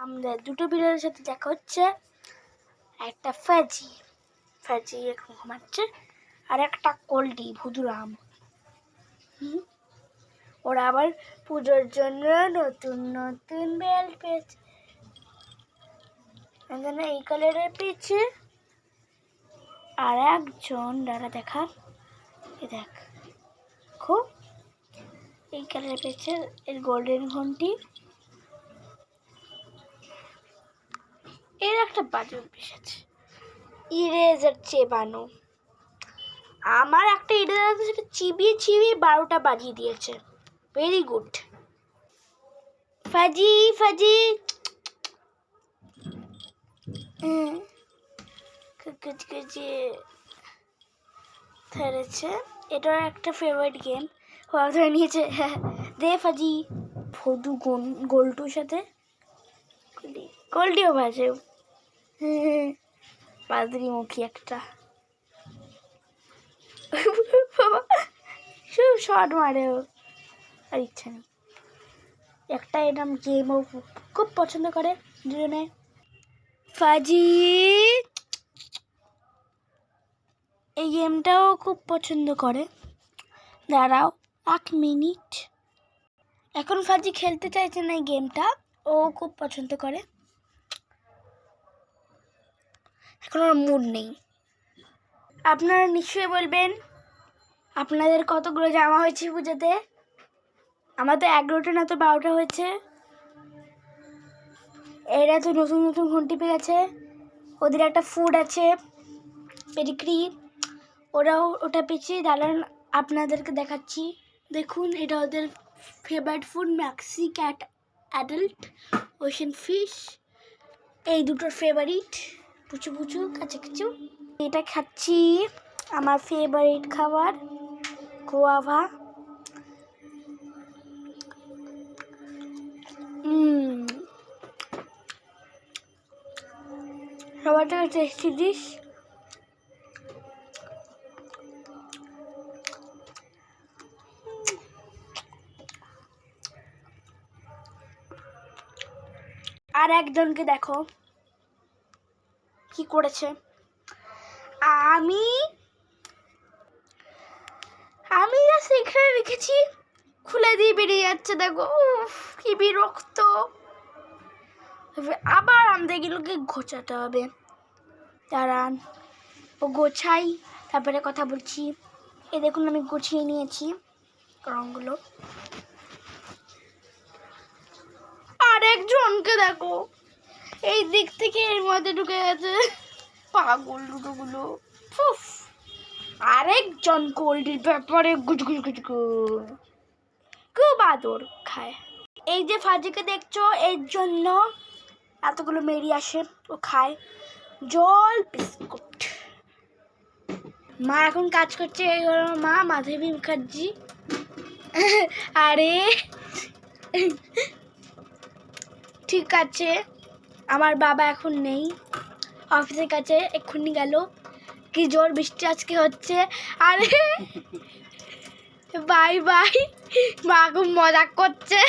আমাদের দুটো বিড়ালের সাথে দেখা হচ্ছে। একটা ফাজি এখন ঘুমাচ্ছে, আর একটা কোল্ডি ভুদুরাম। ওরা আবার পুজোর জন্য নতুন নতুন বেল্ট পেয়েছে, এই কালারের পেয়েছে। আর একজন দাঁড়া দেখা, দেখো এই কালারের পেয়েছে, এর গোল্ডেন ঘন্টি। এর একটা বাজে অভ্যাস আছে, ইরেজার চেবানো। আমার একটা ইরেজার আছে, সেটা চিবিয়ে 12টা বাজিয়ে দিয়েছে। Very good fuzzy fuzzy. ধরেছে, এটার একটা ফেভারিট গেম ধরে নিয়েছে। দে ফাজি। ফদু গোল্টুর সাথে গোল্ডিও বাজে, পাদরি মুখী একটা। শুধু শট মারে, আর ইচ্ছা নেই। একটা এরকম গেম ও খুব পছন্দ করে দুজনে। ফাজি এই গেমটাও খুব পছন্দ করে। দাঁড়াও 1 মিনিট। এখন ফাজি খেলতে চাইছে না এই গেমটা, ও খুব পছন্দ করে। এখন ওর মুড নেই। আপনারা নিশ্চয়ই বলবেন আপনাদের কতগুলো জামা হয়েছে পুজোতে। আমার তো 11টা না তো 12টা হয়েছে। এরা তো নতুন নতুন ঘন্টি পেয়ে গেছে। ওদের একটা ফুড আছে পেডিগ্রি, ওরাও ওটা পেয়েছে। দাঁড়ান আপনাদেরকে দেখাচ্ছি, দেখুন এটা ওদের favourite food, maxi cat adult ocean fish. এই দুটোর ফেভারিট, পুচু পুচু কাছে কিছু। এটা খাচ্ছি, আমার ফেভারিট খাবার গোয়াভা। সবার থেকে টেস্টি ডিশ। আর একজনকে দেখো কি করেছে। আমি এখানে রেখেছি, খুলে দিয়ে বেরিয়ে যাচ্ছে। দেখো কি বিরক্ত। আবার আমাদের এগুলোকে গোছাতে হবে। দাঁড়ান ও গোছাই, তারপরে কথা বলছি। এই দেখুন আমি গুছিয়ে নিয়েছি রঙগুলো। আর একজনকে দেখো এই দিক থেকে এর মধ্যে ঢুকে গেছে, পাগল দুটোগুলো। আরেকজন কোল্ডির ব্যাপারে খুব আদর খায়। এই যে ফাজিকে দেখছো, এর জন্য এতগুলো মেরি আসে, ও খায় জল বিস্কুট। মা এখন কাজ করছে, মা মাধবী মুখার্জি। আরে ঠিক আছে, আমার বাবা এখন নেই, অফিসের কাছে এক্ষুনি গেল। কি জোর বৃষ্টি আজকে হচ্ছে। আরে বাই বাই, মা খুব মজা করছে।